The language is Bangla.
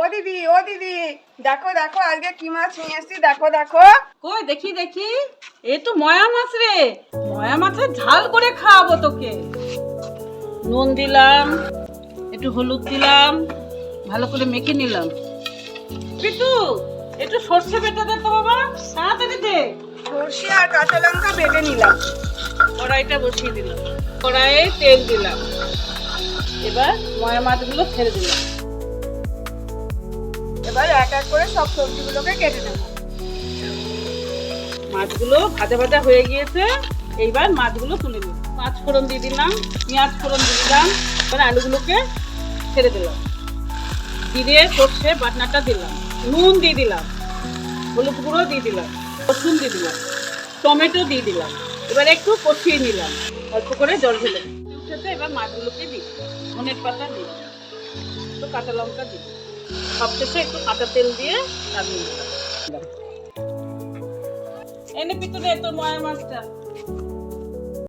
ও দিদি, ও দিদি, দেখো দেখো আজকে কি মাছ নিয়ে এসেছি, দেখো দেখো। কই দেখি দেখি, এ তো ময়া মাছ রে। ময়া মাছের ঝাল করে খাওয়াবো তোকে। নুন দিলাম, একটু হলুদ দিলাম, ভালো করে মেখে নিলাম। পিটু, একটু সর্ষে বেটে দে তো বাবা, তাড়াতাড়ি দে। সর্ষে আর কাঁচা লঙ্কা বেটে নিলাম। কড়াইটা বসিয়ে দিলাম, কড়াইয়ে তেল দিলাম। এবার ময়া মাছগুলো ছেড়ে দিলাম। এবার এক এক করে সব সবজিগুলোকে কেটে নেব। মাছগুলো ভাজা ভাজা হয়ে গিয়েছে, এইবার মাছগুলো তুলে নিলাম। পাঁচ ফোড়ন দিয়ে দিলাম, পেঁয়াজ ফোড়ন দিয়ে দিলাম। এবার আলুগুলোকে ছেড়ে দিলাম, জিরে সর্ষে বাটনাটা দিলাম, নুন দিয়ে দিলাম, হলুদ গুঁড়ো দিয়ে দিলাম, রসুন দিয়ে দিলাম, টমেটো দিয়ে দিলাম। এবার একটু কষিয়ে নিলাম, অল্প করে জল ঢেলে উঠেছে। এবার মাছগুলোকে দিই, ধনের পাতা দিই, একটু কাঁচা লঙ্কা দিই, সবশেষে একটু কাঁচা তেল দিয়ে নামিয়ে নিলাম। এনে পিতলে তোর ময়া মাছটা।